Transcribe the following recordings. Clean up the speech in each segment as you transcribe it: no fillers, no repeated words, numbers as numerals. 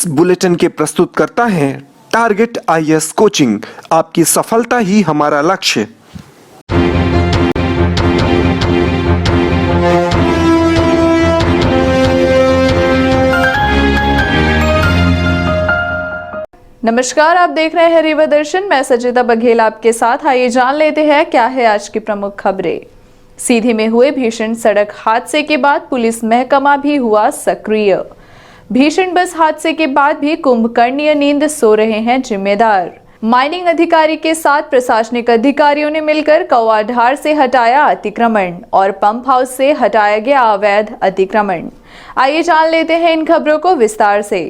इस बुलेटिन के प्रस्तुतकर्ता हैं टारगेट आईएएस कोचिंग। आपकी सफलता ही हमारा लक्ष्य। नमस्कार, आप देख रहे हैं रीवा दर्शन। मैं सजिता बघेल आपके साथ। आइए जान लेते हैं क्या है आज की प्रमुख खबरें। सीधी में हुए भीषण सड़क हादसे के बाद पुलिस महकमा भी हुआ सक्रिय। भीषण बस हादसे के बाद भी कुंभकर्णीय नींद सो रहे हैं जिम्मेदार। माइनिंग अधिकारी के साथ प्रशासनिक अधिकारियों ने मिलकर कौवाढार से हटाया अतिक्रमण और पंप हाउस से हटाया गया अवैध अतिक्रमण। आइए जान लेते हैं इन खबरों को विस्तार से।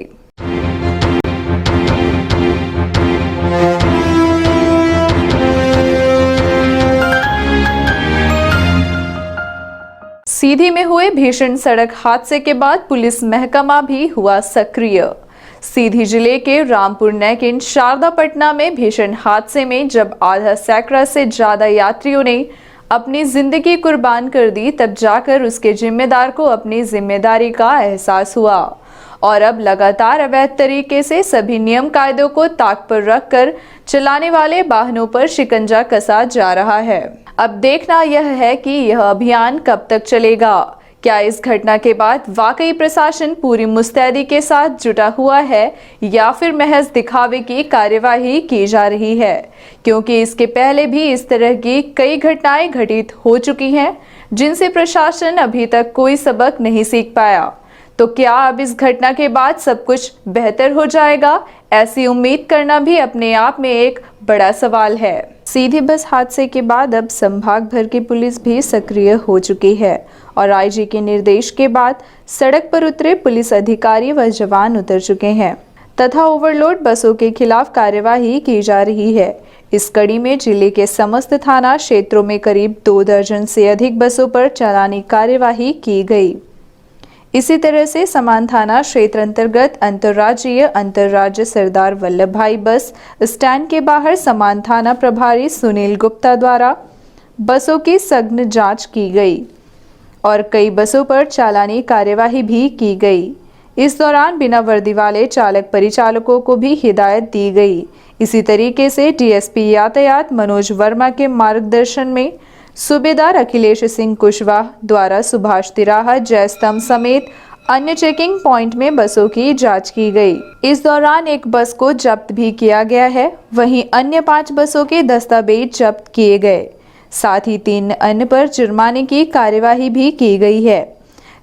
सीधी में हुए भीषण सड़क हादसे के बाद पुलिस महकमा भी हुआ सक्रिय। सीधी जिले के रामपुर नेकिन शारदापटना में भीषण हादसे में जब आधा सैकड़ा से ज्यादा यात्रियों ने अपनी जिंदगी कुर्बान कर दी, तब जाकर उसके जिम्मेदार को अपनी जिम्मेदारी का एहसास हुआ और अब लगातार अवैध तरीके से सभी नियम कायदों को ताक पर रखकर चलाने वाले वाहनों पर शिकंजा कसा जा रहा है। अब देखना यह है कि यह अभियान कब तक चलेगा। क्या इस घटना के बाद वाकई प्रशासन पूरी मुस्तैदी के साथ जुटा हुआ है या फिर महज दिखावे की कार्यवाही की जा रही है, क्योंकि इसके पहले भी इस तरह की कई घटनाएं घटित हो चुकी हैं जिनसे प्रशासन अभी तक कोई सबक नहीं सीख पाया। तो क्या अब इस घटना के बाद सब कुछ बेहतर हो जाएगा? ऐसी उम्मीद करना भी अपने आप में एक बड़ा सवाल है। सीधी बस हादसे के बाद अब संभाग भर की पुलिस भी सक्रिय हो चुकी है और आईजी के निर्देश के बाद सड़क पर उतरे पुलिस अधिकारी व जवान उतर चुके हैं तथा ओवरलोड बसों के खिलाफ कार्यवाही की जा रही है। इस कड़ी में जिले के समस्त थाना क्षेत्रों में करीब 2 दर्जन से अधिक बसों पर चालानी कार्यवाही की गई। इसी तरह से समान थाना क्षेत्र अंतर्गत अंतर्राज्य सरदार वल्लभ भाई बस स्टैंड के बाहर समान थाना प्रभारी सुनील गुप्ता द्वारा बसों की सघन जांच की गई और कई बसों पर चालानी कार्यवाही भी की गई। इस दौरान बिना वर्दी वाले चालक परिचालकों को भी हिदायत दी गई। इसी तरीके से डीएसपी यातायात मनोज वर्मा के मार्गदर्शन में सूबेदार अखिलेश सिंह कुशवाहा द्वारा सुभाष तिराहा, जय स्तंभ समेत अन्य चेकिंग पॉइंट में बसों की जांच की गई। इस दौरान एक बस को जब्त भी किया गया है, वहीं अन्य 5 बसों के दस्तावेज जब्त किए गए। साथ ही 3 अन्य पर जुर्माने की कार्यवाही भी की गई है।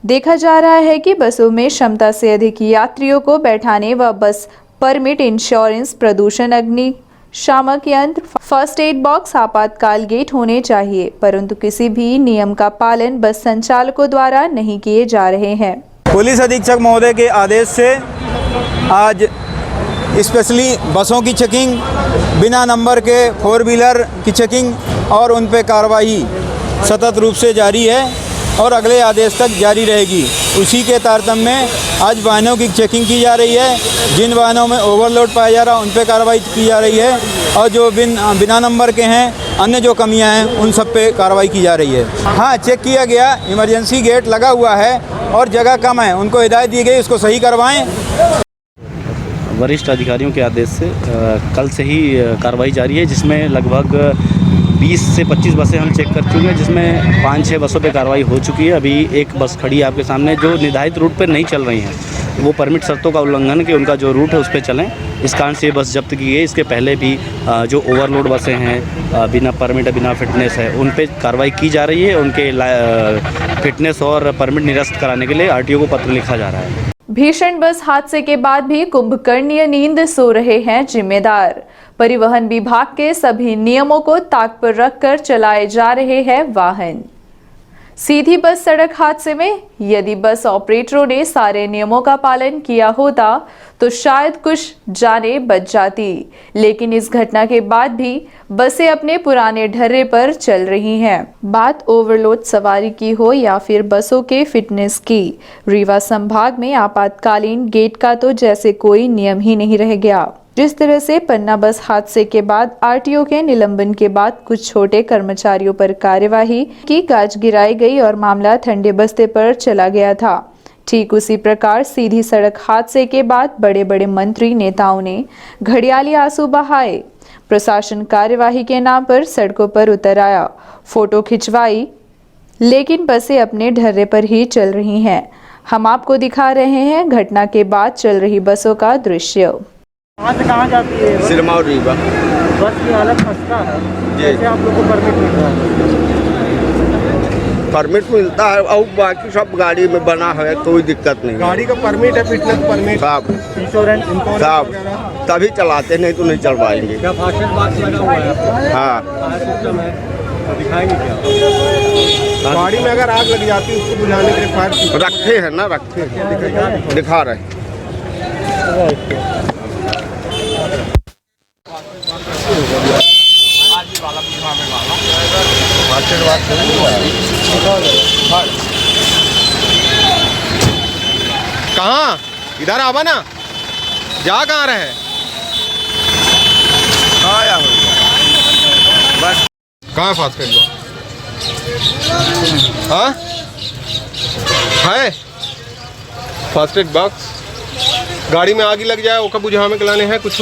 देखा जा रहा है कि बसों में क्षमता से अधिक यात्रियों को बैठाने व बस परमिट, इंश्योरेंस, प्रदूषण, अग्नि शामक यंत्र, फर्स्ट एड बॉक्स, आपातकाल गेट होने चाहिए, परंतु किसी भी नियम का पालन बस संचालकों द्वारा नहीं किए जा रहे हैं। पुलिस अधीक्षक महोदय के आदेश से आज स्पेशली बसों की चेकिंग, बिना नंबर के 4 व्हीलर की चेकिंग और उन पे कार्रवाई सतत रूप से जारी है और अगले आदेश तक जारी रहेगी। उसी के तारतम्य में आज वाहनों की चेकिंग की जा रही है। जिन वाहनों में ओवरलोड पाया जा रहा है उन पे कार्रवाई की जा रही है और जो बिना नंबर के हैं, अन्य जो कमियां हैं उन सब पे कार्रवाई की जा रही है। हाँ, चेक किया गया, इमरजेंसी गेट लगा हुआ है और जगह कम है, उनको हिदायत दी गई उसको सही करवाएं। वरिष्ठ अधिकारियों के आदेश से कल से ही कार्रवाई जारी है, जिसमें लगभग 20 से 25 बसें हम चेक कर चुके हैं, जिसमें 5-6 बसों पे कार्रवाई हो चुकी है। अभी एक बस खड़ी है आपके सामने जो निर्धारित रूट पर नहीं चल रही हैं, वो परमिट शर्तों का उल्लंघन के उनका जो रूट है उस पर चलें, इस कारण से ये बस जब्त की गई। इसके पहले भी जो ओवरलोड बसें हैं, बिना परमिट बिना फिटनेस है, उन पे कार्रवाई की जा रही है। उनके फिटनेस और परमिट निरस्त कराने के लिए आरटीओ को पत्र लिखा जा रहा है। भीषण बस हादसे के बाद भी कुंभकर्णीय नींद सो रहे हैं जिम्मेदार। परिवहन विभाग के सभी नियमों को ताक पर रखकर चलाए जा रहे हैं वाहन। सीधी बस सड़क हादसे में यदि बस ऑपरेटरों ने सारे नियमों का पालन किया होता तो शायद कुछ जानें बच जाती, लेकिन इस घटना के बाद भी बसें अपने पुराने ढर्रे पर चल रही हैं। बात ओवरलोड सवारी की हो या फिर बसों के फिटनेस की, रीवा संभाग में आपातकालीन गेट का तो जैसे कोई नियम ही नहीं रह गया। जिस तरह से पन्ना बस हादसे के बाद आरटीओ के निलंबन के बाद कुछ छोटे कर्मचारियों पर कार्यवाही की गाज गिराई गई और मामला ठंडे बस्ते पर चला गया था, ठीक उसी प्रकार सीधी सड़क हादसे के बाद बड़े बड़े मंत्री नेताओं ने घड़ियाली आंसू बहाए। प्रशासन कार्यवाही के नाम पर सड़कों पर उतर आया, फोटो खिंचवाई, लेकिन बसें अपने ढर्रे पर ही चल रही हैं। हम आपको दिखा रहे हैं घटना के बाद चल रही बसों का दृश्य। कहाँ से कहाँ जाती है बस? सिरमौर रीवा। बस की हालत खस्ता है। जी। कैसे आप लोग को परमिट मिल रहा है? परमिट मिलता है और बाकी सब गाड़ी में बना है, कोई दिक्कत नहीं। गाड़ी का परमिट है, फिटनेस परमिट, साहब इंश्योरेंस साहब तभी चलाते, नहीं तो नहीं चलवाएंगे। क्या फास्टैग बॉक्स लगा हुआ है? हाँ, सिस्टम है तो दिखाएंगे क्या? गाड़ी में अगर आग लग जाती है उसको बुझाने के लिए फायर रखे हैं ना, रखे हैं, दिखा रहे हैं। कहाँ? इधर आवा ना, जा कहाँ रहे? आया हो बस। कहाँ फास्टैग बॉक्स? हाँ है फास्टैग बॉक्स। गाड़ी में आग लग जाए ओका बुझावे के लाने हैं कुछ?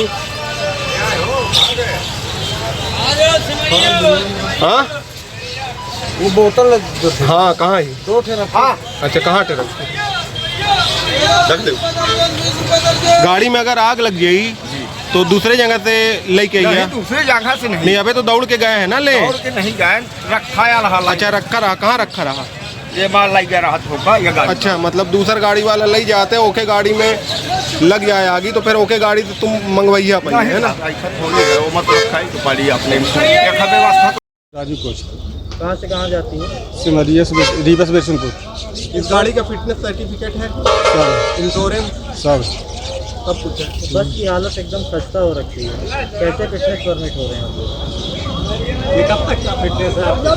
हाँ वो बोतल हाँ, कहाँ है? दो थे रखा। अच्छा, कहाँ टे रख दे। गाड़ी में अगर आग लग गई तो दूसरे जगह से लेके गया? दूसरे जगह से नहीं, अबे तो दौड़ के गए हैं ना ले। दौड़ के नहीं गए, रखा रहा। अच्छा, रखा रहा, कहाँ रखा रहा? ये माल लाई जा रहा होगा ये गाड़ी। अच्छा, मतलब दूसर गाड़ी वाला ले जाते हैं, ओके गाड़ी में लग जाए आगे तो फिर ओके गाड़ी तो तुम मंगवाइया पड़ी है ना? ऐसा थोड़ी है, वो मतलब खाई तो पड़ी अपने व्यवस्था। राजू कोच कहाँ से कहाँ जाती है? सिमरिया से रीबस बेसनपुर। इस गाड़ी का फिटनेस सर्टिफिकेट है, इंश्योरेंस सब कुछ है। बस की हालत एकदम खस्ता हो रखी है। कैसे फिटनेस परमिट हो रहे हैं आप लोग? ये कब तक का फिटनेस है आपका?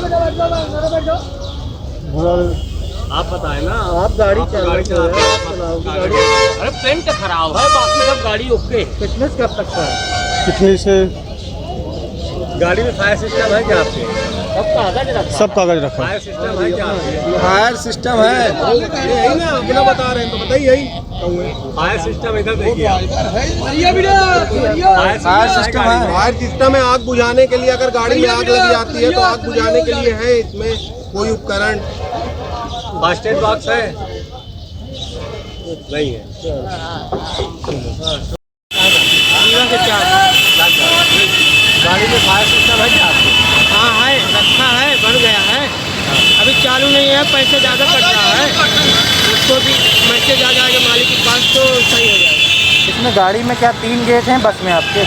आप बताएं ना, आप गाड़ी चला रहे हो, आप चलाओगे गाड़ी। अरे पेंट खराब है, बाकी सब गाड़ी ओके। फिटनेस कब तक का है? कितनी से? गाड़ी में फायर सिस्टम है क्या आपके? सब कागज रखा सब कागज रखा। फायर सिस्टम है क्या आपके? फायर सिस्टम है, यही ना बिना बता रहे हैं तो बताइए। यही फायर सिस्टम इधर देखिए। फायर सिस्टम है। फायर सिस्टम है, आग बुझाने के लिए। अगर गाड़ी में आग लग जाती है तो आग बुझाने के लिए है इसमें कोई उपकरण। फास्टैग बॉक्स है? नहीं है। गाड़ी में फायर सिस्टम है क्या आपके? हाँ है, रखा है, बन गया है। अभी चालू नहीं है, पैसे ज़्यादा कट रहा है। उसको भी मैसेज आ जाएगा मालिक के पास तो सही हो जाएगा। इसमें गाड़ी में क्या 3 गेट हैं बस में आपके?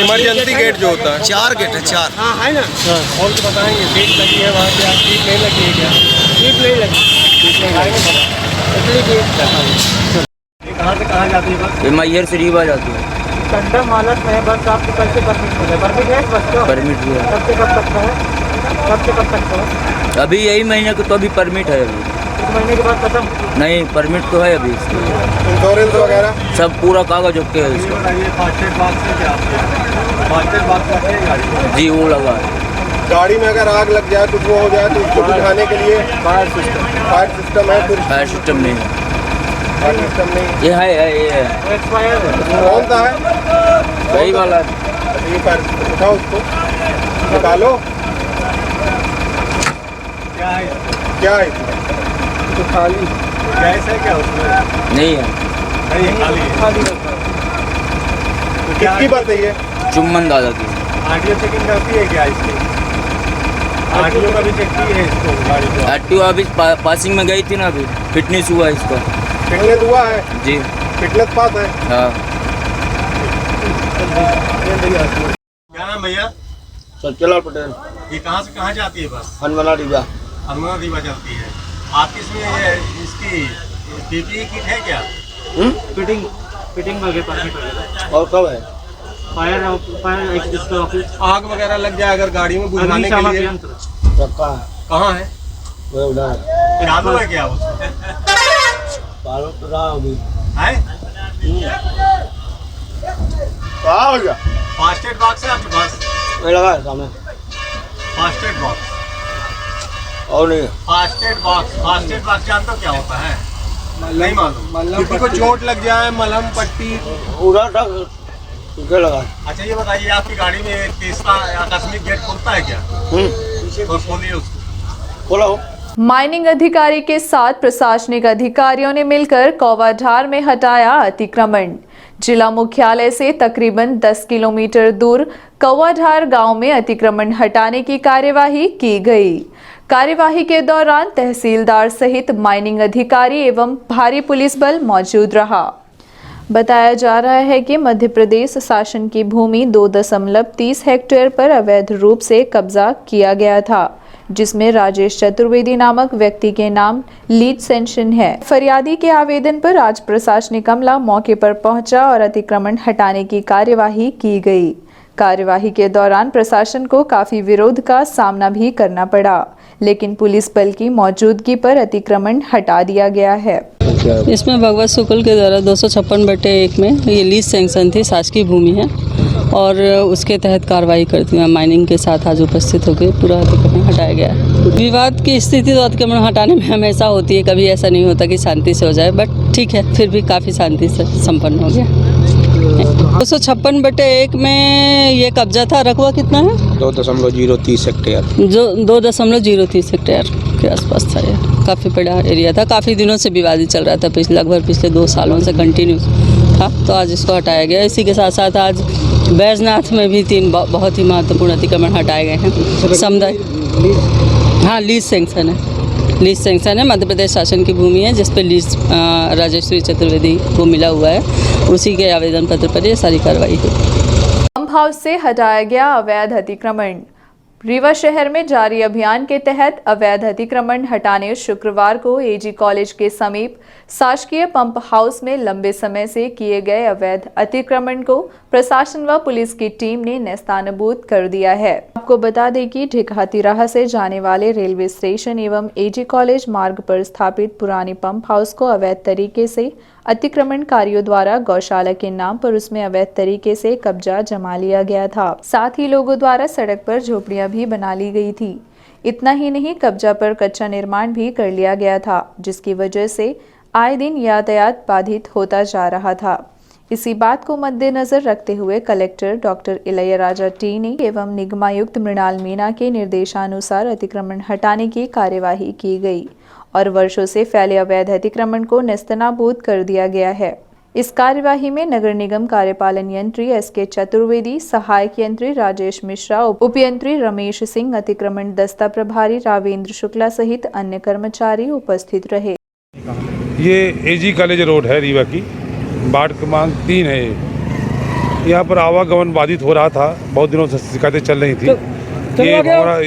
इमरजेंसी गेट जो होता है 4 गेट है, 4। हाँ है ना, और तो बताएंगे सीट लगी है वहाँ पे, आप सीट नहीं लगी है क्या? सीट नहीं लगी। कहाँ से कहाँ जाती है बस? ये मैयर से रीवा जाती है। कंडम हालत में है बस, आपको कैसे परमिट मिला? परमिट है बस का? परमिट भी है। कब से कब तक का है? कब से कब तक का है? अभी यही महीने को तो अभी परमिट है। अभी इस महीने के बाद खत्म? नहीं, परमिट तो है अभी इसका, इंश्योरेंस वगैरह सब पूरा कागज ओके है इसका। फास्टैग बॉक्स है क्या आपके? फास्टैग बॉक्स लगे है गाड़ी में? जी, वो लगा है। गाड़ी में अगर आग लग जाए कुछ वो हो जाए तो उसको बुझाने के लिए फायर सिस्टम है। फिर फायर सिस्टम नहीं है, फायर सिस्टम नहीं ये है ये है। एक्सपायर है? कौन सा है? वही वाला है। ये फायर उठाओ, उसको निकालो। क्या है? क्या है इसमें? तो खाली गैस है क्या उसमें? नहीं है, नहीं, खाली है। खाली रखा है। तो क्या किसकी बात है ये? चुम्बन दादा की। आरटीओ चेकिंग करती है क्या इसकी? आरटीओ का भी चेक की है इसको गाड़ी को? आरटीओ अभी पासिंग में गई थी ना, अभी फिटनेस हुआ इसका। फिटनेस हुआ है? जी फिटनेस पास है। हाँ। क्या नाम भैया? सच्चलाल पटेल, ये कहाँ से कहाँ जाती है बस? हनवाला रीवा। हनुमान रीवा जाती है। आपकी इसमें इसकी पीपीई किट है क्या? फिटिंग वगैरह परमिट वगैरह? और कब है? Fire extinguisher office? आग वगैरह लग जाए अगर गाड़ी में बुझाने के लिए रखा है, कहाँ है? वो उधर चालू है क्या उसमें? पालो तो रहा अभी। है? कहाँ हो गया? फास्टैग बॉक्स है आपके पास? ये लगा है सामने फास्टैग बॉक्स? और नहीं। फास्टैग बॉक्स जानते हो क्या होता है? नहीं मालूम, किसी को चोट लग जाए, मलहम पट्टी लगा। अच्छा ये बताइए, आपकी गाड़ी में तीसरा आकस्मिक गेट खुलता है क्या? और खोलिए उसको। खोला हो। माइनिंग अधिकारी के साथ प्रशासनिक अधिकारियों ने मिलकर कौवाढार में हटाया अतिक्रमण। जिला मुख्यालय से तकरीबन 10 किलोमीटर दूर कौवाढार गांव में अतिक्रमण हटाने की कार्यवाही की गई। कार्यवाही के दौरान तहसीलदार सहित माइनिंग अधिकारी एवं भारी पुलिस बल मौजूद रहा। बताया जा रहा है कि मध्य प्रदेश शासन की भूमि 2.30 हेक्टेयर पर अवैध रूप से कब्जा किया गया था, जिसमें राजेश चतुर्वेदी नामक व्यक्ति के नाम लीज सेंशन है। फरियादी के आवेदन पर आज प्रशासनिक अमला मौके पर पहुंचा और अतिक्रमण हटाने की कार्यवाही की गई। कार्यवाही के दौरान प्रशासन को काफी विरोध का सामना भी करना पड़ा, लेकिन पुलिस बल की मौजूदगी पर अतिक्रमण हटा दिया गया है। इसमें भगवत शुक्ल के द्वारा 256/1 में ये लीज सैंक्शन थी, शासकीय भूमि है और उसके तहत कार्रवाई करती हुए माइनिंग के साथ आज उपस्थित होकर पूरा अतिक्रमण हटाया गया है। विवाद की स्थिति तो अतिक्रमण हटाने में हमेशा होती है, कभी ऐसा नहीं होता कि शांति से हो जाए, बट ठीक है, फिर भी काफ़ी शांति से संपन्न हो गया। 256/1 में ये कब्जा था। रकबा कितना है? 2.030 हेक्टेयर। जो 2.030 हेक्टेयर के आसपास था। ये काफ़ी बड़ा एरिया था, काफ़ी दिनों से विवादित चल रहा था, लगभग पिछले 2 सालों से कंटिन्यू था, तो आज इसको हटाया गया। इसी के साथ साथ आज बैजनाथ में भी 3 बहुत ही महत्वपूर्ण अतिक्रमण हटाए गए हैं। समुदाय हाँ लीज सेंक्शन है, लीज सेंक्शन है, मध्य प्रदेश शासन की भूमि है जिस पर लीज राजेश्वरी चतुर्वेदी को मिला हुआ है, उसी के आवेदन पत्र पर ये सारी कार्रवाई हुई। पंप हाउस से हटाया गया अवैध अतिक्रमण। रीवा शहर में जारी अभियान के तहत अवैध अतिक्रमण हटाने शुक्रवार को एजी कॉलेज के समीप शासकीय पंप हाउस में लंबे समय से किए गए अवैध अतिक्रमण को प्रशासन व पुलिस की टीम ने नेस्तानाबूद कर दिया है। आपको बता दें कि ढिकहातीराह से जाने वाले रेलवे स्टेशन एवं एजी कॉलेज मार्ग पर स्थापित पुरानी पंप हाउस को अवैध तरीके से अतिक्रमणकारियों द्वारा गौशाला के नाम पर उसमें अवैध तरीके से कब्जा जमा लिया गया था। साथ ही लोगों द्वारा सड़क पर झोपड़ियां भी बना ली गई थी। इतना ही नहीं, कब्जा पर कच्चा निर्माण भी कर लिया गया था, जिसकी वजह से आए दिन यातायात बाधित होता जा रहा था। इसी बात को मद्देनजर रखते हुए कलेक्टर डॉक्टर इलैयाराजा टी ने एवं निगमायुक्त मृणाल मीणा के निर्देशानुसार अतिक्रमण हटाने की कार्यवाही की गई और वर्षों से फैले अवैध अतिक्रमण को नेस्तनाबूद कर दिया गया है। इस कार्यवाही में नगर निगम कार्यपालन यंत्री एसके चतुर्वेदी, सहायक यंत्री राजेश मिश्रा, उपयंत्री रमेश सिंह, अतिक्रमण दस्ता प्रभारी रावेंद्र शुक्ला सहित अन्य कर्मचारी उपस्थित रहे। ये एजी कॉलेज रोड है रीवा की, वार्ड क्रमांक 3 है। यहाँ पर आवागमन बाधित हो रहा था, बहुत दिनों से शिकायतें चल रही थी। ये हमारा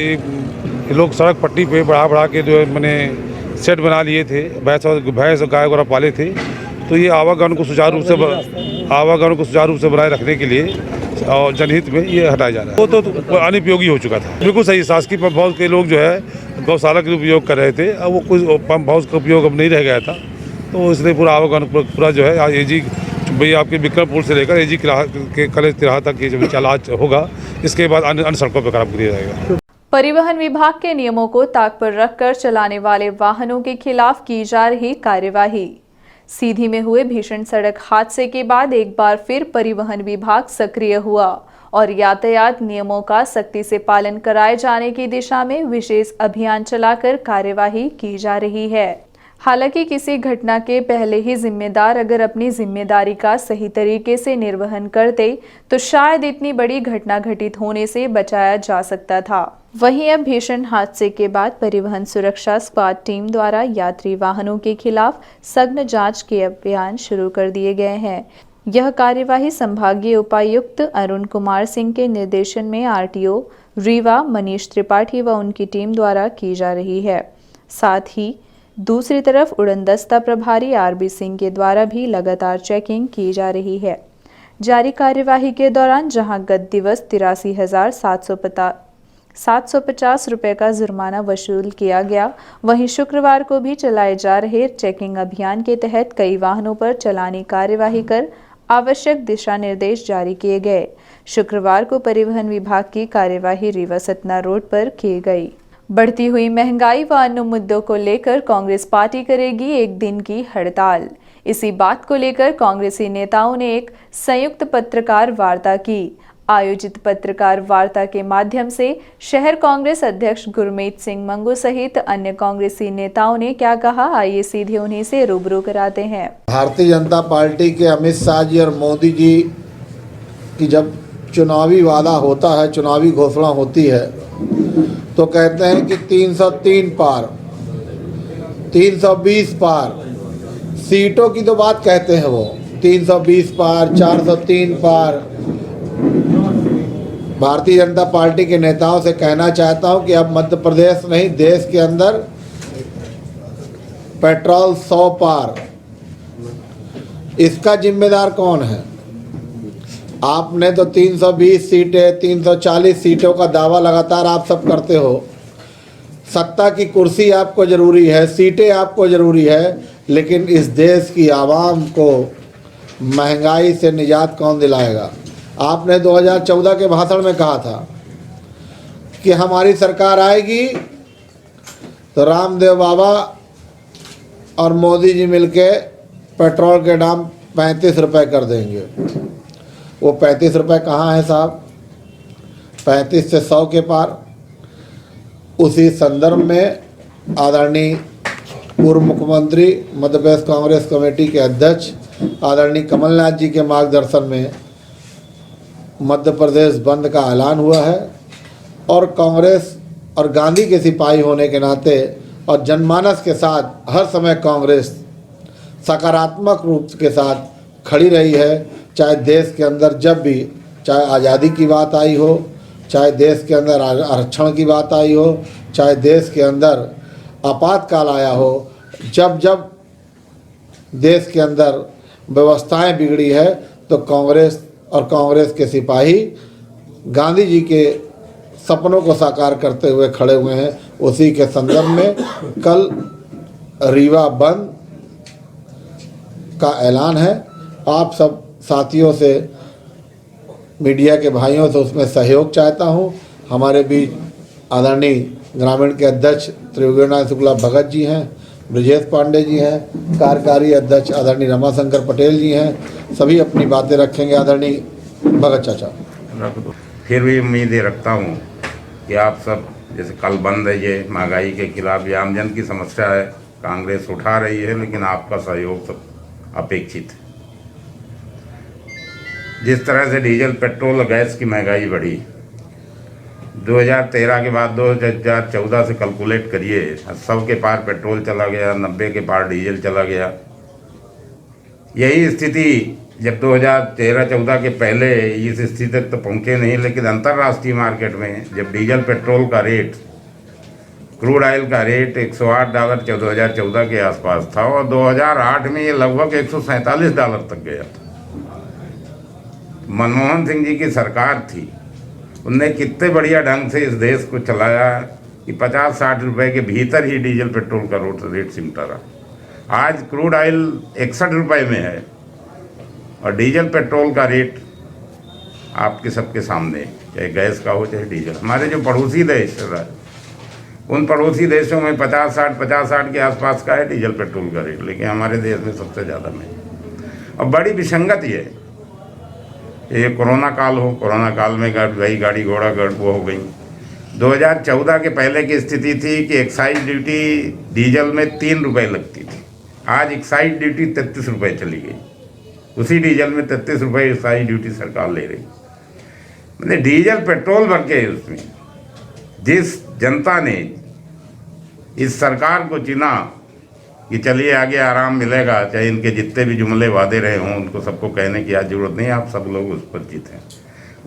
लोग सड़क पट्टी पे बढ़ा के जो मैंने सेट बना लिए थे, भैंस और गाय वगैरह पाले थे, तो ये आवागमन को सुचारू रूप से बनाए रखने के लिए और जनहित में ये हटाया जा रहा है। वो तो अनुपयोगी हो चुका था। बिल्कुल सही, शासकीय पंप हाउस के लोग जो है गौशाला के उपयोग कर रहे थे, अब वो कुछ पंप हाउस का उपयोग अब नहीं रह गया था, तो इसलिए पूरा आवागमन पूरा जो है आज एजी भैया आपके विक्रमपुर से लेकर एजी के कॉलेज तिराहा तक ये जब चलाच होगा, इसके बाद अन्य सड़कों पर काम किया जाएगा। परिवहन विभाग के नियमों को ताक पर रखकर चलाने वाले वाहनों के खिलाफ की जा रही कार्यवाही। सीधी में हुए भीषण सड़क हादसे के बाद एक बार फिर परिवहन विभाग सक्रिय हुआ और यातायात नियमों का सख्ती से पालन कराए जाने की दिशा में विशेष अभियान चलाकर कार्यवाही की जा रही है। हालांकि किसी घटना के पहले ही जिम्मेदार अगर अपनी जिम्मेदारी का सही तरीके से निर्वहन करते तो शायद इतनी बड़ी घटना घटित होने से बचाया जा सकता था। वहीं अब भीषण हादसे के बाद परिवहन सुरक्षा स्क्वाड टीम द्वारा यात्री वाहनों के खिलाफ सघन जांच के अभियान शुरू कर दिए गए हैं। यह कार्यवाही संभागीय उपायुक्त अरुण कुमार सिंह के निर्देशन में आरटीओ रीवा मनीष त्रिपाठी व उनकी टीम द्वारा की जा रही है। साथ ही दूसरी तरफ उड़नदस्ता प्रभारी आरबी सिंह के द्वारा भी लगातार चेकिंग की जा रही है। जारी कार्यवाही के दौरान जहां गत दिवस 83,750 रुपये का जुर्माना वसूल किया गया, वहीं शुक्रवार को भी चलाए जा रहे चेकिंग अभियान के तहत कई वाहनों पर चालानी कार्यवाही कर आवश्यक दिशा निर्देश जारी किए गए। शुक्रवार को परिवहन विभाग की कार्यवाही रीवा सतना रोड पर की गई। बढ़ती हुई महंगाई व अन्य मुद्दों को लेकर कांग्रेस पार्टी करेगी एक दिन की हड़ताल। इसी बात को लेकर कांग्रेसी नेताओं ने एक संयुक्त पत्रकार वार्ता की। आयोजित पत्रकार वार्ता के माध्यम से शहर कांग्रेस अध्यक्ष गुरमीत सिंह मंगू सहित अन्य कांग्रेसी नेताओं ने क्या कहा, आइए सीधे उन्हीं से रूबरू कराते हैं। भारतीय जनता पार्टी के अमित शाह जी और मोदी जी की जब चुनावी वादा होता है, चुनावी घोषणा होती है, तो कहते हैं कि 303 पार, 320 पार, सीटों की तो बात कहते हैं वो 320 पार, 403 पार। भारतीय जनता पार्टी के नेताओं से कहना चाहता हूं कि अब मध्य प्रदेश नहीं, देश के अंदर पेट्रोल 100 पार। इसका जिम्मेदार कौन है? आपने तो 320 सीटें, 340 सीटों का दावा लगातार आप सब करते हो। सत्ता की कुर्सी आपको ज़रूरी है, सीटें आपको ज़रूरी है, लेकिन इस देश की आवाम को महंगाई से निजात कौन दिलाएगा? आपने 2014 के भाषण में कहा था कि हमारी सरकार आएगी तो रामदेव बाबा और मोदी जी मिलके पेट्रोल के दाम 35 रुपये कर देंगे। वो 35 रुपये कहाँ है साहब? 35 से 100 के पार। उसी संदर्भ में आदरणीय पूर्व मुख्यमंत्री मध्य प्रदेश कांग्रेस कमेटी के अध्यक्ष आदरणीय कमलनाथ जी के मार्गदर्शन में मध्य प्रदेश बंद का ऐलान हुआ है। और कांग्रेस और गांधी के सिपाही होने के नाते और जनमानस के साथ हर समय कांग्रेस सकारात्मक रूप के साथ खड़ी रही है। चाहे देश के अंदर जब भी, चाहे आज़ादी की बात आई हो, चाहे देश के अंदर आरक्षण की बात आई हो, चाहे देश के अंदर आपातकाल आया हो, जब जब देश के अंदर व्यवस्थाएं बिगड़ी है तो कांग्रेस और कांग्रेस के सिपाही गांधी जी के सपनों को साकार करते हुए खड़े हुए हैं। उसी के संदर्भ में कल रीवा बंद का ऐलान है। आप सब साथियों से, मीडिया के भाइयों से उसमें सहयोग चाहता हूं। हमारे बीच आदरणीय ग्रामीण के अध्यक्ष त्रिवेंद्र शुक्ला भगत जी हैं, ब्रजेश पांडे जी हैं, कार्यकारी अध्यक्ष आदरणीय रमाशंकर पटेल जी हैं। सभी अपनी बातें रखेंगे। आदरणीय भगत चाचा। फिर भी उम्मीद ये रखता हूँ कि आप सब, जैसे कल बंद है, ये महंगाई के खिलाफ ये आमजन की समस्या है, कांग्रेस उठा रही है, लेकिन आपका सहयोग सब अपेक्षित है। जिस तरह से डीजल, पेट्रोल और गैस की महंगाई बढ़ी 2013 के बाद 2014 से कैलकुलेट करिए, 100 के पार पेट्रोल चला गया, 90 के पार डीजल चला गया। यही स्थिति जब 2013-14 के पहले इस स्थिति तक तो पहुँचे नहीं, लेकिन अंतर्राष्ट्रीय मार्केट में जब डीजल पेट्रोल का रेट, क्रूड ऑयल का रेट $108 2014 के आसपास था और 2008 में ये लगभग $147 तक गया था। मनमोहन सिंह जी की सरकार थी, उनने कितने बढ़िया ढंग से इस देश को चलाया कि 50-60 रुपए के भीतर ही डीजल पेट्रोल का रेट सिमटा रहा। आज क्रूड ऑयल 61 रुपये में है और डीजल पेट्रोल का रेट आपके सबके सामने, चाहे गैस का हो चाहे डीजल। हमारे जो पड़ोसी देश है, उन पड़ोसी देशों में 50-60 के आसपास का है डीजल पेट्रोल का रेट, लेकिन हमारे देश में सबसे ज़्यादा में। और बड़ी विसंगति है, ये कोरोना काल हो, कोरोना काल में गई गाड़ी घोड़ा वो हो गई। 2014 के पहले की स्थिति थी कि एक्साइज ड्यूटी डीजल में 3 रुपये लगती थी, आज एक्साइज ड्यूटी 33 रुपये चली गई। उसी डीजल में 33 रुपये एक्साइज ड्यूटी सरकार ले रही। मैंने डीजल पेट्रोल भर के उसमें जिस जनता ने इस सरकार को चुना कि चलिए आगे आराम मिलेगा, चाहे इनके जितने भी जुमले वादे रहे हों उनको सबको कहने की आज जरूरत नहीं, आप सब लोग उस पर जीते हैं।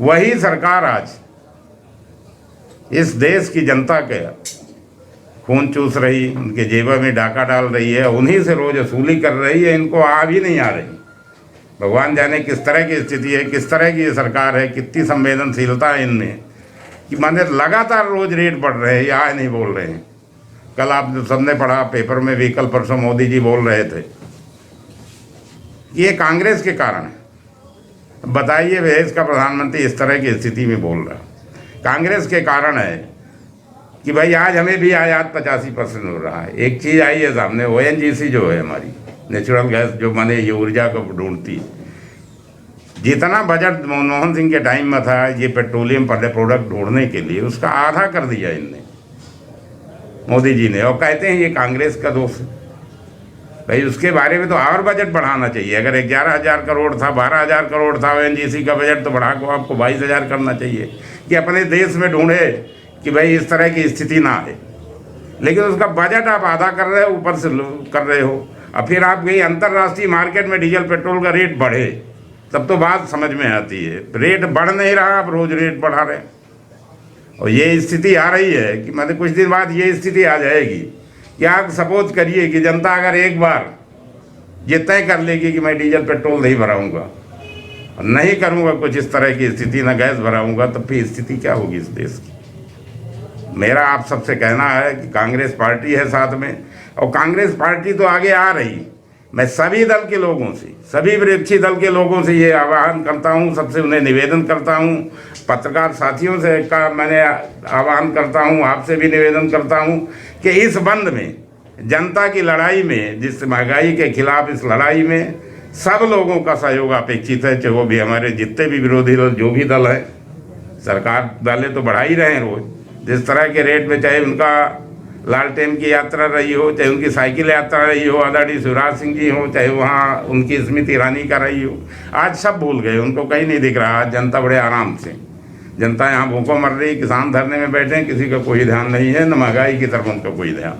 वही सरकार आज इस देश की जनता के खून चूस रही, उनके जेबा में डाका डाल रही है, उन्हीं से रोज वसूली कर रही है। इनको आ भी नहीं आ रही। भगवान जाने किस तरह की स्थिति है, किस तरह की ये सरकार है, कितनी संवेदनशीलता है इनमें कि माने लगातार रोज रेट बढ़ रहे हैं, ये आज नहीं बोल रहे हैं। कल आप सबने पढ़ा पेपर में भी, कल परसों मोदी जी बोल रहे थे ये कांग्रेस के कारण है। बताइए देश का प्रधानमंत्री इस तरह की स्थिति में बोल रहा है, कांग्रेस के कारण है कि भाई आज हमें भी आयात 85% हो रहा है। एक चीज़ आई है सामने, ONGC जो है हमारी नेचुरल गैस, जो माने ये ऊर्जा को ढूंढती, जितना बजट मनमोहन सिंह के टाइम में था ये पेट्रोलियम प्रोडक्ट ढूंढने के लिए, उसका आधा कर दिया इनने, मोदी जी ने, और कहते हैं ये कांग्रेस का दोष है। भाई उसके बारे में तो और बजट बढ़ाना चाहिए। अगर 11,000 करोड़ था, 12,000 करोड़ था ONGC का बजट, तो बढ़ा को आपको 22,000 करना चाहिए कि अपने देश में ढूंढे कि भाई इस तरह की स्थिति ना आए। लेकिन उसका बजट आप आधा कर रहे हो, ऊपर से कर रहे हो, और फिर आप गई अंतर्राष्ट्रीय मार्केट में डीजल पेट्रोल का रेट बढ़े, तब तो बात समझ में आती है। रेट बढ़ नहीं रहा, आप रोज रेट बढ़ा रहे हैं, और ये स्थिति आ रही है कि मतलब कुछ दिन बाद ये स्थिति आ जाएगी कि आप सपोज करिए कि जनता अगर एक बार ये तय कर लेगी कि मैं डीजल पेट्रोल नहीं भराऊंगा, नहीं करूंगा कुछ इस तरह की स्थिति, ना गैस भराऊंगा, तब फिर स्थिति क्या होगी इस देश की। मेरा आप सबसे कहना है कि कांग्रेस पार्टी है साथ में, और कांग्रेस पार्टी तो आगे आ रही। मैं सभी दल के लोगों से, सभी विपक्षी दल के लोगों से ये आह्वान करता हूँ, सबसे उन्हें निवेदन करता हूँ, पत्रकार साथियों से का मैंने आह्वान करता हूँ, आपसे भी निवेदन करता हूँ कि इस बंद में, जनता की लड़ाई में, जिस महंगाई के खिलाफ इस लड़ाई में सब लोगों का सहयोग अपेक्षित है, चाहे वो भी हमारे जितने भी विरोधी दल, जो भी दल है, सरकार वाले तो बढ़ा ही रहे हैं रोज जिस तरह के रेट में, चाहे उनका लालटेन की यात्रा रही हो, चाहे उनकी साइकिल यात्रा रही हो, आदरणीय शिवराज सिंह जी हो, चाहे वहाँ उनकी स्मृति ईरानी का रही हो, आज सब भूल गए, उनको कहीं नहीं दिख रहा। आज जनता बड़े आराम से, जनता यहाँ भूखों मर रही, किसान धरने में बैठे हैं, किसी का कोई ध्यान नहीं है, न महंगाई की तरफ उनका कोई ध्यान।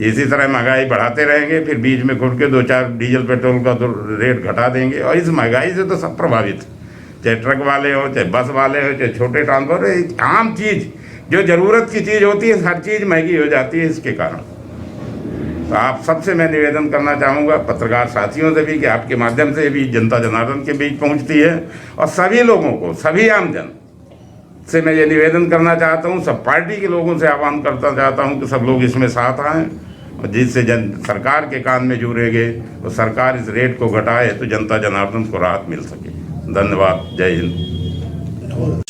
इसी तरह महंगाई बढ़ाते रहेंगे, फिर बीच में खुद के 2-4 डीजल पेट्रोल का तो रेट घटा देंगे, और इस महंगाई से तो सब प्रभावित, चाहे ट्रक वाले हो, चाहे बस वाले हो, चाहे छोटे ट्रांसपोर्ट, आम चीज़ जो ज़रूरत की चीज़ होती है, हर चीज़ महंगी हो जाती है इसके कारण। तो आप सबसे मैं निवेदन करना चाहूँगा, पत्रकार साथियों से भी, कि आपके माध्यम से भी जनता जनार्दन के बीच पहुँचती है, और सभी लोगों को, सभी आमजन से मैं ये निवेदन करना चाहता हूँ, सब पार्टी के लोगों से आह्वान करना चाहता हूँ कि सब लोग इसमें साथ आएँ, और जिससे सरकार के कान में जुड़ेंगे और सरकार इस रेट को घटाए तो जनता जनार्दन को राहत मिल सके। धन्यवाद। जय हिंद।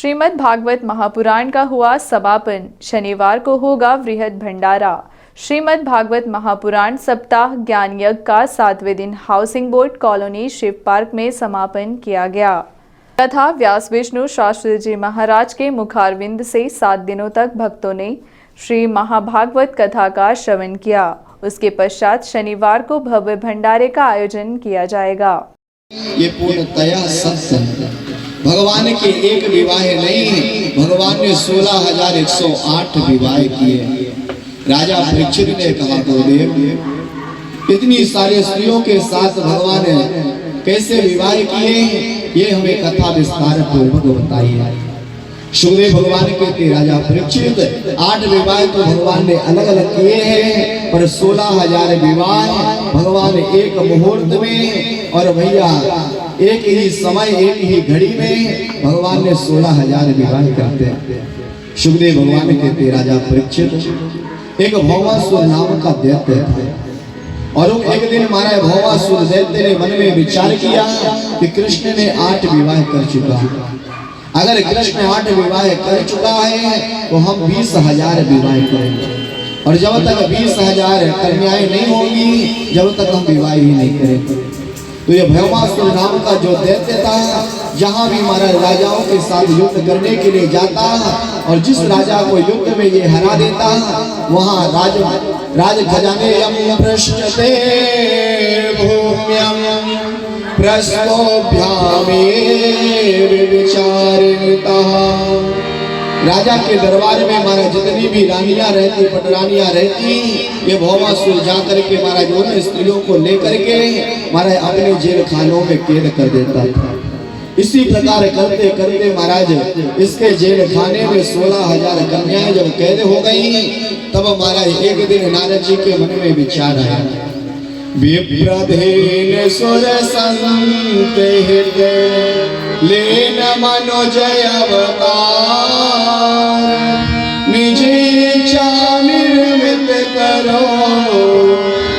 श्रीमद् भागवत महापुराण का हुआ समापन। शनिवार को होगा वृहद भंडारा। श्रीमद् भागवत महापुराण सप्ताह ज्ञान यज्ञ का 7वें दिन housing board colony Shiv park में समापन किया गया तथा व्यास विष्णु शास्त्री जी महाराज के मुखारविंद से 7 दिनों तक भक्तों ने श्री महाभागवत कथा का श्रवण किया। उसके पश्चात शनिवार को भव्य भंडारे का आयोजन किया जाएगा। ये पूर्णतया सत्य है। भगवान के एक विवाह नहीं है, भगवान ने 16,108 विवाह किए। राजा परीक्षित ने कहा, गुरुदेव इतनी सारी स्त्रियों के साथ भगवान कैसे विवाह किए, ये हमें कथा विस्तार पूर्वक बताइए। सुखदेव भगवान कहते, राजा परीक्षित 8 विवाह तो भगवान ने अलग अलग किए हैं, पर 16,000 विवाह भगवान एक मुहूर्त में, और भैया एक ही समय, एक ही घड़ी में भगवान ने 16,000 विवाह करते हैं। सुखदेव भगवान कहते, राजा परीक्षित एक भौमासुर नाम का दैत्य है, और एक दिन महाराज भौमासुर दैत्य ने मन में विचार किया कि कृष्ण ने 8 विवाह कर चुका, अगर कृष्ण 8 विवाह कर चुका है तो हम 20,000 विवाह करेंगे, और जब तक 20,000 कन्याएं नहीं होंगी जब तक हम विवाह ही नहीं करेंगे। तो ये भौमासुर नाम का जो दैत्य था, जहाँ भी महाराज राजाओं के साथ युद्ध करने के लिए जाता, और जिस राजा को युद्ध में ये हरा देता, वहाँ राज खजाने पृष्ठते भूम्यम राजा के दरबार में महाराज जितनी भी रानियां रहती, पटरानियां रहती, ये भौमासुर जाकर के महाराज उन स्त्रियों को लेकर के महाराज अपने जेल खानों में कैद कर देता था। इसी प्रकार करते करते महाराज इसके जेल खाने में 16,000 कन्याएं जब कैद हो गई, तब महाराज एक दिन नारद जी के मन में विचार आया, विप्रधेन सुर संत हृदय लेन मनोजय अवतार, निज इच्छा निर्मित करो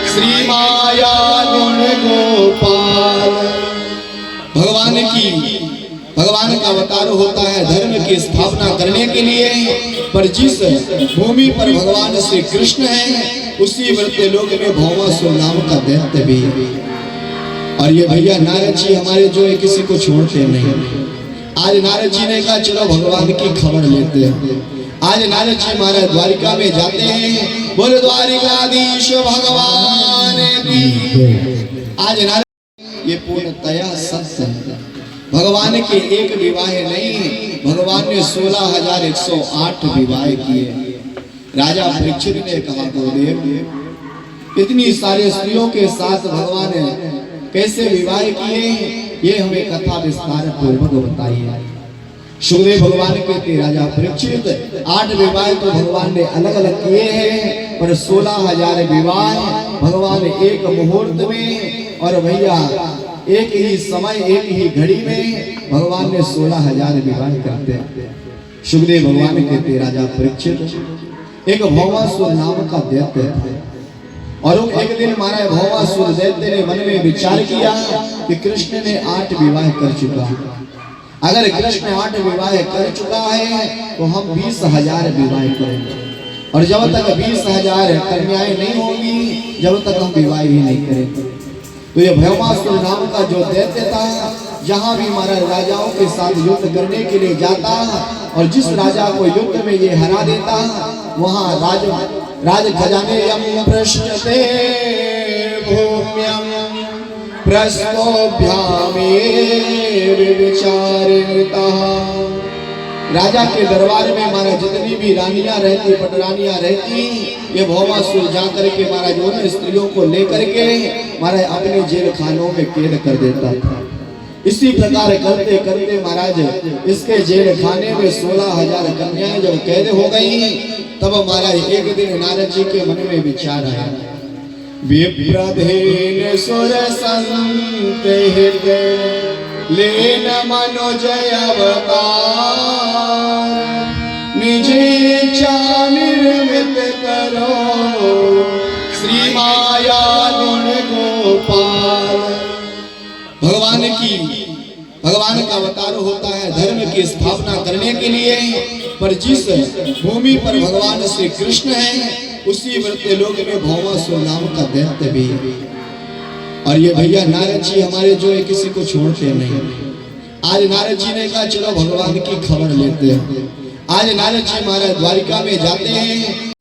श्री माया गुण गोपाल। भगवान की भगवान का अवतार होता है धर्म की स्थापना करने के लिए, पर जिस भूमि पर भगवान श्री कृष्ण है उसी वृत्य लोक में भौमासुर नाम का दैत्य भी है। और ये भैया नारद जी हमारे जो है किसी को छोड़ते नहीं। आज नारद जी ने कहा चलो भगवान की खबर लेते हैं। आज नारद जी महाराज द्वारिका में जाते हैं, बोले द्वारिकाधीश भगवान की। आज नारद ये पूर्णतया सत्य है। भगवान के एक विवाह नहीं है, भगवान ने 16,108 विवाह किए। राजा परीक्षित ने कहा गुरुदेव इतनी सारे स्त्रियों के साथ भगवान ने कैसे विवाह किए, ये हमें कथा विस्तार पूर्वक बताइए। सुखदेव भगवान कहते राजा परीक्षित 8 विवाह तो भगवान ने अलग अलग किए हैं, पर 16,000 विवाह भगवान एक मुहूर्त में और भैया एक ही समय एक ही घड़ी में भगवान ने 16,000 विवाह करते हैं। सुखदेव भगवान कहते राजा परीक्षित एक भौमासुर नाम का दैत्य है, और एक दिन महाराज भौमासुर दैत्य ने मन में विचार किया कि कृष्ण ने 8 विवाह कर चुका है, अगर कृष्ण 8 विवाह कर चुका है तो हम 20,000 विवाह करेंगे, और जब तक 20,000 कन्याएं नहीं होंगी जब तक हम विवाह ही नहीं करेंगे। तो ये भौमासुर नाम का जो दैत्य था, जहाँ भी महाराज राजाओं के साथ युद्ध करने के लिए जाता और जिस राजा को युद्ध में ये हरा देता, वहाँ राज खजाने यम पृष्ठते भूम्यम प्रस्तोभ्यामे विचारिता। राजा के दरबार में महाराज जितनी भी रानियां रहती, पटरानियां रहती, ये भौमासुर जाकर के महाराज उन स्त्रियों को लेकर के महाराज अपने जेल खानों में कैद कर देता था। इसी प्रकार करते करते महाराज इसके जेल खाने में 16,000 कन्याएं जब कैद हो गई, तब महाराज एक दिन नारद जी के मन में विचार आया, विप्रधेन सुर संत हृदय लेन मनोजय अवतार, निज इच्छा निर्मित करो श्री माया गुण गोपाल। भगवान का अवतार होता है धर्म की स्थापना करने के लिए, पर जिस भूमि पर भगवान श्री कृष्ण है उसी वृत्य लोक में भौमासुर नाम का दैत्य भी है। और ये भैया नारद जी हमारे जो है किसी को छोड़ते नहीं। आज नारद जी ने कहा चलो भगवान की खबर लेते हैं। आज नारद जी महाराज द्वारिका में जाते हैं।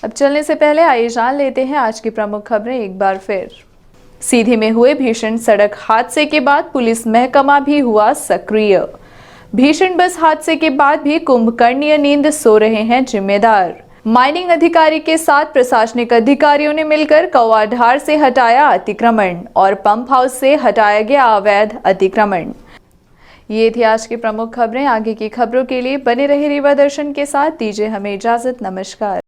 अब चलने से पहले आइए जान लेते हैं आज की प्रमुख खबरें एक बार फिर। सीधी में हुए भीषण सड़क हादसे के बाद पुलिस महकमा भी हुआ सक्रिय। भीषण बस हादसे के बाद भी कुंभकर्णीय नींद सो रहे हैं जिम्मेदार। माइनिंग अधिकारी के साथ प्रशासनिक अधिकारियों ने मिलकर कौवाढार से हटाया अतिक्रमण और पंप हाउस से हटाया गया अवैध अतिक्रमण। ये थी आज की प्रमुख खबरें। आगे की खबरों के लिए बने रहे रीवा दर्शन के साथ। दीजिए हमें इजाजत। नमस्कार।